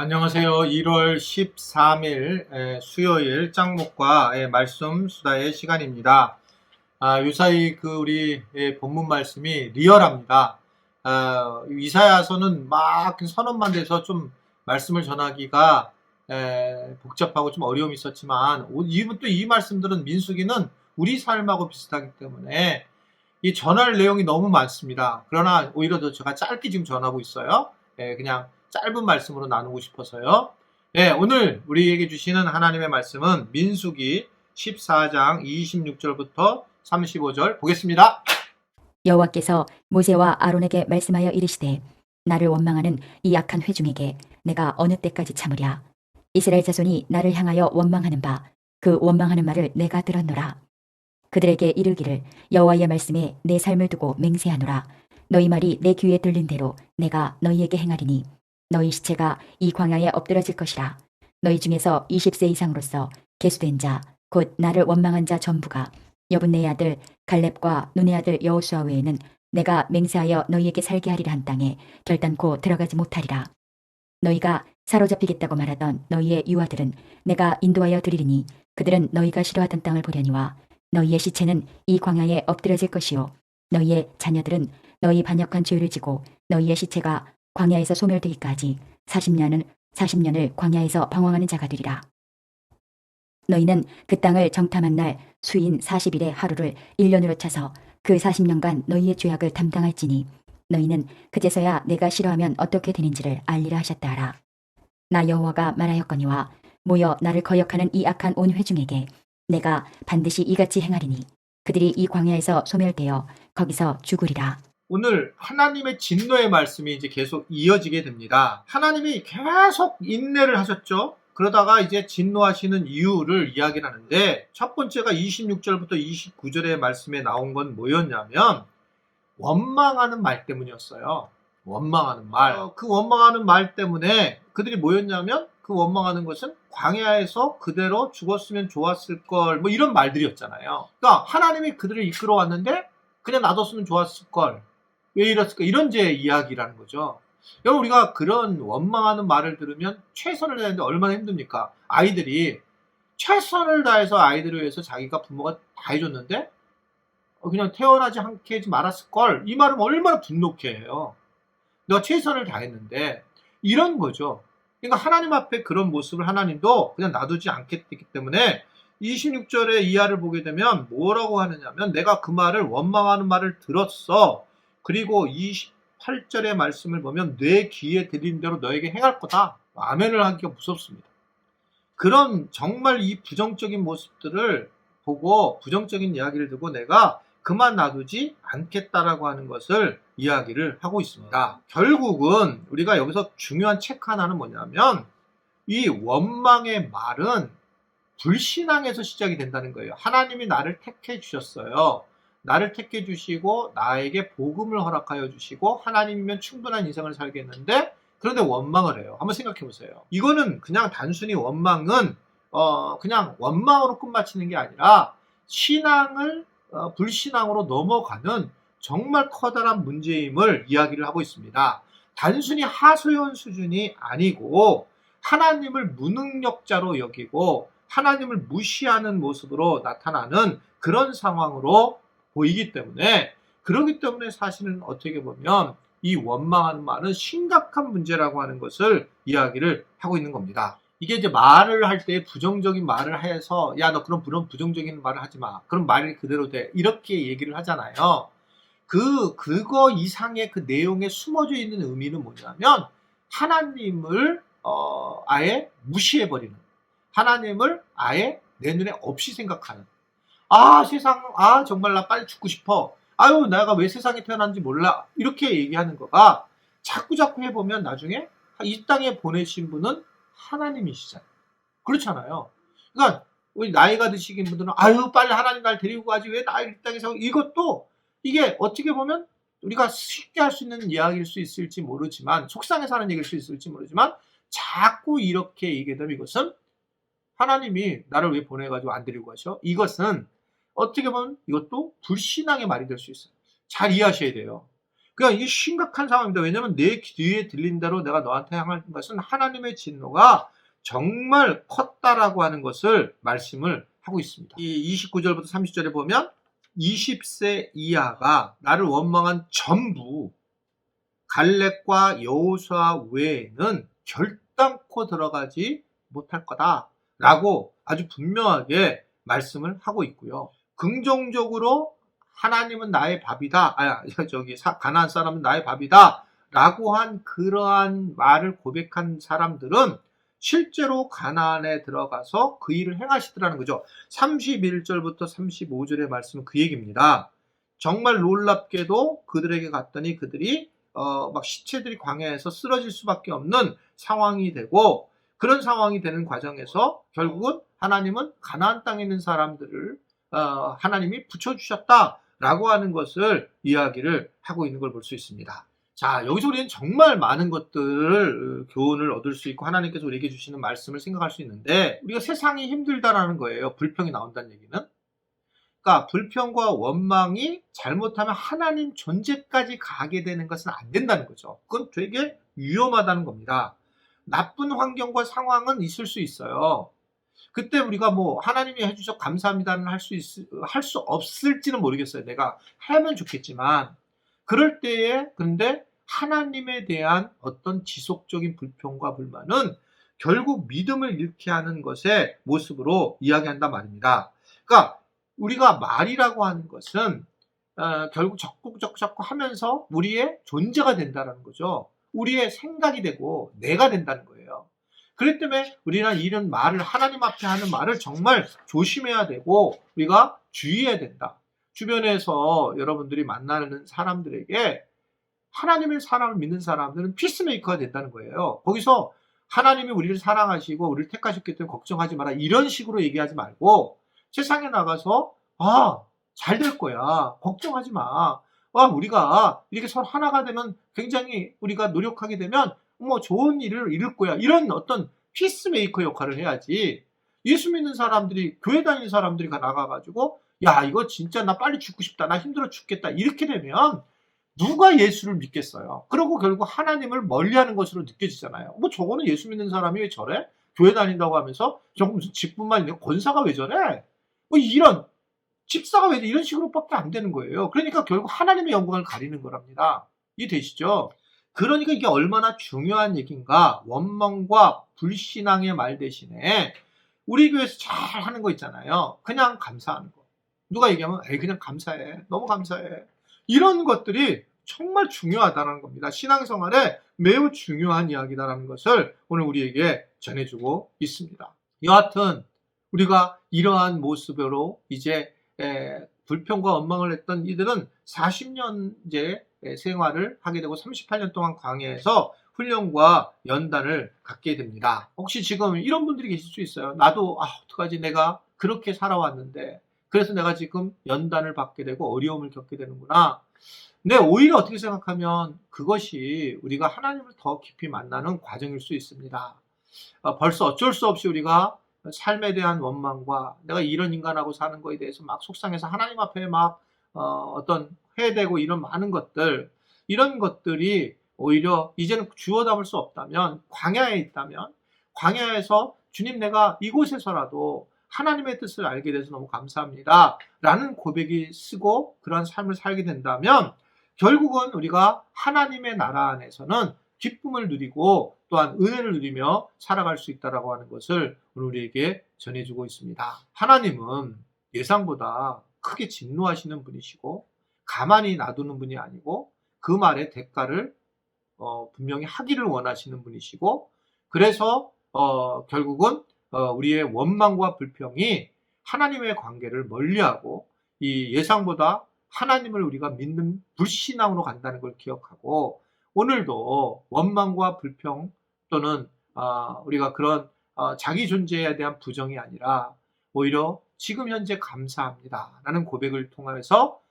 안녕하세요. 1월 13일 수요일 짱목과 말씀 수다의 시간입니다. 요사이 우리 본문 말씀이 리얼합니다. 이사야서는 막 선언만 돼서 좀 말씀을 전하기가 복잡하고 좀 어려움이 있었지만 또 이 말씀들은 민수기는 우리 삶하고 비슷하기 때문에 이 전할 내용이 너무 많습니다. 그러나 오히려 더 제가 짧게 지금 전하고 있어요. 그냥 짧은 말씀으로 나누고 싶어서요. 오늘 우리에게 주시는 하나님의 말씀은 민수기 14장 26절부터 35절 보겠습니다. 여호와께서 모세와 아론에게 말씀하여 이르시되 나를 원망하는 이 악한 회중에게 내가 어느 때까지 참으랴. 이스라엘 자손이 나를 향하여 원망하는 바 그 원망하는 말을 내가 들었노라. 그들에게 이르기를 여호와의 말씀에 내 삶을 두고 맹세하노라. 너희 말이 내 귀에 들린 대로 내가 너희에게 행하리니 너희 시체가 이 광야에 엎드러질 것이라. 너희 중에서 20세 이상으로서 계수된 자 곧 나를 원망한 자 전부가 여분네의 아들 갈렙과 눈의 아들 여호수아 외에는 내가 맹세하여 너희에게 살게 하리라 한 땅에 결단코 들어가지 못하리라. 너희가 사로잡히겠다고 말하던 너희의 유아들은 내가 인도하여 드리리니 그들은 너희가 싫어하던 땅을 보려니와 너희의 시체는 이 광야에 엎드려질 것이요 너희의 자녀들은 너희 반역한 죄를 지고 너희의 시체가 광야에서 소멸되기까지 40년을 광야에서 방황하는 자가 되리라. 너희는 그 땅을 정탐한 날 수인 40일의 하루를 1년으로 차서 그 40년간 너희의 죄악을 담당할지니 너희는 그제서야 내가 싫어하면 어떻게 되는지를 알리라 하셨다 하라. 나 여호와가 말하였거니와 모여 나를 거역하는 이 악한 온 회중에게 내가 반드시 이같이 행하리니 그들이 이 광야에서 소멸되어 거기서 죽으리라. 오늘 하나님의 진노의 말씀이 이제 계속 이어지게 됩니다. 하나님이 계속 인내를 하셨죠. 그러다가 이제 진노하시는 이유를 이야기를 하는데 첫 번째가 26절부터 29절의 말씀에 나온 건 뭐였냐면 원망하는 말 때문이었어요. 원망하는 말. 그 원망하는 말 때문에 그들이 뭐였냐면 그 원망하는 것은 광야에서 그대로 죽었으면 좋았을 걸 뭐 이런 말들이었잖아요. 그러니까 하나님이 그들을 이끌어 왔는데 그냥 놔뒀으면 좋았을 걸. 왜 이랬을까? 이런 제 이야기라는 거죠. 여러분 우리가 그런 원망하는 말을 들으면 최선을 다했는데 얼마나 힘듭니까? 아이들이 최선을 다해서 아이들을 위해서 자기가 부모가 다 해줬는데 그냥 태어나지 않게 하지 말았을걸. 이 말은 얼마나 분노케 해요. 내가 최선을 다했는데 이런 거죠. 그러니까 하나님 앞에 그런 모습을 하나님도 그냥 놔두지 않겠기 때문에 26절의 이하를 보게 되면 뭐라고 하느냐면 내가 그 말을 원망하는 말을 들었어. 그리고 28절의 말씀을 보면 내 귀에 들린 대로 너에게 행할 거다. 아멘을 하기가 무섭습니다. 그런 정말 이 부정적인 모습들을 보고 부정적인 이야기를 듣고 내가 그만 놔두지 않겠다라고 하는 것을 이야기를 하고 있습니다. 결국은 우리가 여기서 중요한 체크 하나는 뭐냐면 이 원망의 말은 불신앙에서 시작이 된다는 거예요. 하나님이 나를 택해 주셨어요. 나를 택해 주시고 나에게 복음을 허락하여 주시고 하나님이면 충분한 인생을 살겠는데 그런데 원망을 해요. 한번 생각해 보세요. 이거는 그냥 단순히 원망은 그냥 원망으로 끝마치는 게 아니라 신앙을 불신앙으로 넘어가는 정말 커다란 문제임을 이야기를 하고 있습니다. 단순히 하소연 수준이 아니고 하나님을 무능력자로 여기고 하나님을 무시하는 모습으로 나타나는 그런 상황으로 보이기 때문에 그렇기 때문에 사실은 어떻게 보면 이 원망하는 말은 심각한 문제라고 하는 것을 이야기를 하고 있는 겁니다. 이게 이제 말을 할 때 부정적인 말을 해서 야 너 그런 부정적인 말을 하지 마. 그럼 말이 그대로 돼. 이렇게 얘기를 하잖아요. 그거 이상의 그 내용에 숨어져 있는 의미는 뭐냐면 하나님을 아예 무시해버리는 하나님을 아예 내 눈에 없이 생각하는 세상 정말 나 빨리 죽고 싶어. 아유 내가 왜 세상에 태어났는지 몰라. 이렇게 얘기하는 거가 자꾸 해보면 나중에 이 땅에 보내신 분은 하나님이시잖아요. 그렇잖아요. 그러니까 우리 나이가 드시긴 분들은 아유 빨리 하나님 날 데리고 가지 왜 나 이 땅에서 이것도 이게 어떻게 보면 우리가 쉽게 할 수 있는 이야기일 수 있을지 모르지만 속상해서 하는 얘기일 수 있을지 모르지만 자꾸 이렇게 얘기하면 이것은 하나님이 나를 왜 보내가지고 안 데리고 가셔? 이것은 어떻게 보면 이것도 불신앙의 말이 될 수 있어요. 잘 이해하셔야 돼요. 그러니까 이게 심각한 상황입니다. 왜냐하면 내 귀에 들린 대로 내가 너한테 향한 것은 하나님의 진노가 정말 컸다라고 하는 것을 말씀을 하고 있습니다. 이 29절부터 30절에 보면 20세 이하가 나를 원망한 전부 갈렙과 여호수아 외에는 결단코 들어가지 못할 거다라고 아주 분명하게 말씀을 하고 있고요. 긍정적으로 하나님은 나의 밥이다. 가나안 사람은 나의 밥이다. 라고 한 그러한 말을 고백한 사람들은 실제로 가나안에 들어가서 그 일을 행하시더라는 거죠. 31절부터 35절의 말씀은 그 얘기입니다. 정말 놀랍게도 그들에게 갔더니 그들이 막 시체들이 광야에서 쓰러질 수밖에 없는 상황이 되고, 그런 상황이 되는 과정에서 결국은 하나님은 가나안 땅에 있는 사람들을 하나님이 붙여주셨다라고 하는 것을 이야기를 하고 있는 걸 볼 수 있습니다. 자, 여기서 우리는 정말 많은 것들을 교훈을 얻을 수 있고 하나님께서 우리에게 주시는 말씀을 생각할 수 있는데, 우리가 세상이 힘들다라는 거예요. 불평이 나온다는 얘기는. 그러니까 불평과 원망이 잘못하면 하나님 존재까지 가게 되는 것은 안 된다는 거죠. 그건 되게 위험하다는 겁니다. 나쁜 환경과 상황은 있을 수 있어요. 그때 우리가 뭐 하나님이 해주셔서 감사합니다는 할 수 없을지는 모르겠어요. 내가 하면 좋겠지만, 그럴 때에 근데 하나님에 대한 어떤 지속적인 불평과 불만은 결국 믿음을 잃게 하는 것의 모습으로 이야기한단 말입니다. 그러니까 우리가 말이라고 하는 것은 결국 적극 하면서 우리의 존재가 된다는 거죠. 우리의 생각이 되고 내가 된다는 거예요. 그렇기 때문에 우리는 이런 말을, 하나님 앞에 하는 말을 정말 조심해야 되고 우리가 주의해야 된다. 주변에서 여러분들이 만나는 사람들에게 하나님의 사랑을 믿는 사람들은 피스메이커가 된다는 거예요. 거기서 하나님이 우리를 사랑하시고 우리를 택하셨기 때문에 걱정하지 마라, 이런 식으로 얘기하지 말고 세상에 나가서 잘 될 거야, 걱정하지 마, 우리가 이렇게 서로 하나가 되면, 굉장히 우리가 노력하게 되면 뭐 좋은 일을 이룰 거야, 이런 어떤 피스메이커 역할을 해야지. 예수 믿는 사람들이, 교회 다니는 사람들이 나가가지고 야 이거 진짜 나 빨리 죽고 싶다, 나 힘들어 죽겠다, 이렇게 되면 누가 예수를 믿겠어요? 그러고 결국 하나님을 멀리하는 것으로 느껴지잖아요. 뭐 저거는 예수 믿는 사람이 왜 저래? 교회 다닌다고 하면서 저거 무슨 직분만 있는 권사가 왜 저래? 뭐 이런, 집사가 왜 이런 식으로밖에 안 되는 거예요. 그러니까 결국 하나님의 영광을 가리는 거랍니다. 이해되시죠? 그러니까 이게 얼마나 중요한 얘기인가. 원망과 불신앙의 말 대신에 우리 교회에서 잘 하는 거 있잖아요. 그냥 감사하는 거. 누가 얘기하면 그냥 감사해, 너무 감사해, 이런 것들이 정말 중요하다는 겁니다. 신앙생활에 매우 중요한 이야기다라는 것을 오늘 우리에게 전해주고 있습니다. 여하튼 우리가 이러한 모습으로 이제 불평과 원망을 했던 이들은 40년째 생활을 하게 되고 38년 동안 광야에서 훈련과 연단을 갖게 됩니다. 혹시 지금 이런 분들이 계실 수 있어요. 나도 어떡하지, 내가 그렇게 살아왔는데 그래서 내가 지금 연단을 받게 되고 어려움을 겪게 되는구나. 근데 오히려 어떻게 생각하면 그것이 우리가 하나님을 더 깊이 만나는 과정일 수 있습니다. 벌써 어쩔 수 없이 우리가 삶에 대한 원망과 내가 이런 인간하고 사는 거에 대해서 막 속상해서 하나님 앞에 막 어떤 회대고 이런 많은 것들, 이런 것들이 오히려 이제는 주워 담을 수 없다면, 광야에 있다면 광야에서 주님 내가 이곳에서라도 하나님의 뜻을 알게 돼서 너무 감사합니다 라는 고백이 쓰고 그런 삶을 살게 된다면 결국은 우리가 하나님의 나라 안에서는 기쁨을 누리고 또한 은혜를 누리며 살아갈 수 있다라고 하는 것을 오늘 우리에게 전해주고 있습니다. 하나님은 예상보다 크게 진노하시는 분이시고 가만히 놔두는 분이 아니고 그 말의 대가를 분명히 하기를 원하시는 분이시고, 그래서 결국은 우리의 원망과 불평이 하나님의 관계를 멀리하고 이 예상보다 하나님을 우리가 믿는 불신앙으로 간다는 걸 기억하고, 오늘도 원망과 불평 또는 우리가 그런 자기 존재에 대한 부정이 아니라 오히려 지금 현재 감사합니다 라는 고백을 통해서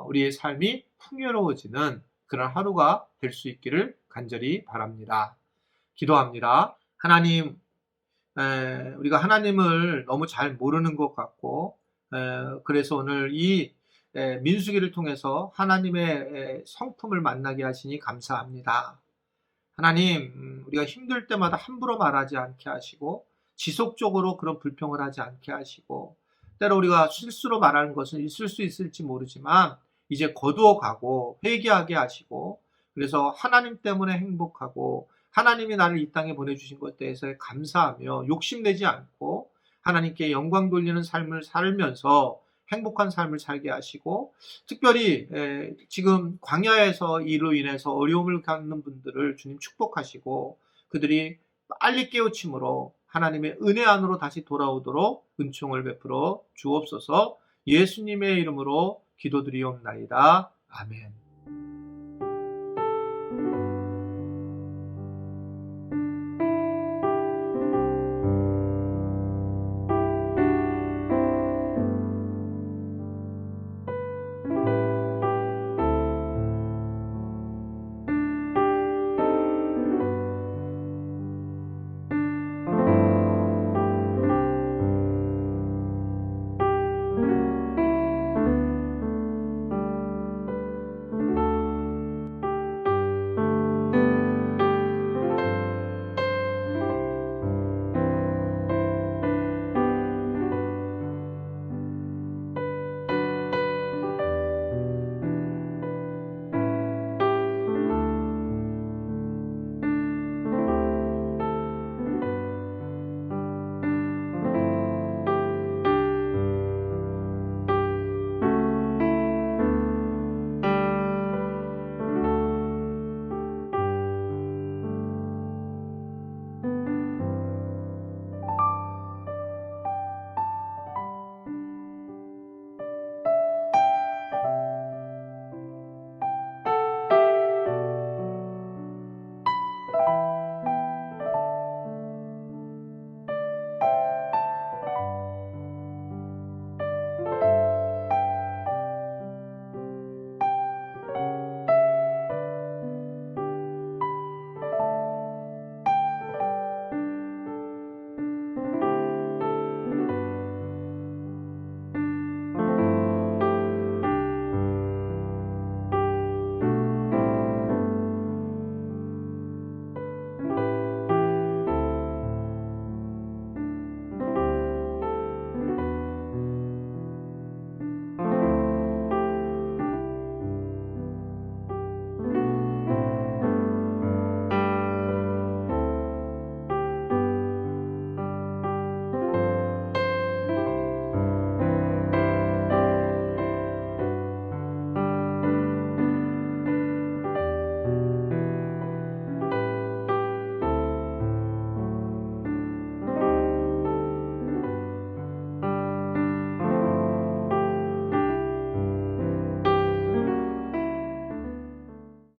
우리의 삶이 풍요로워지는 그런 하루가 될 수 있기를 간절히 바랍니다. 기도합니다. 하나님, 우리가 하나님을 너무 잘 모르는 것 같고 그래서 오늘 이 민수기를 통해서 하나님의 성품을 만나게 하시니 감사합니다. 하나님, 우리가 힘들 때마다 함부로 말하지 않게 하시고 지속적으로 그런 불평을 하지 않게 하시고, 때로 우리가 실수로 말하는 것은 있을 수 있을지 모르지만 이제 거두어가고 회개하게 하시고, 그래서 하나님 때문에 행복하고 하나님이 나를 이 땅에 보내주신 것에 대해서 감사하며 욕심내지 않고 하나님께 영광 돌리는 삶을 살면서 행복한 삶을 살게 하시고, 특별히 지금 광야에서 이로 인해서 어려움을 갖는 분들을 주님 축복하시고 그들이 빨리 깨우침으로 하나님의 은혜 안으로 다시 돌아오도록 은총을 베풀어 주옵소서. 예수님의 이름으로 기도드리옵나이다. 아멘.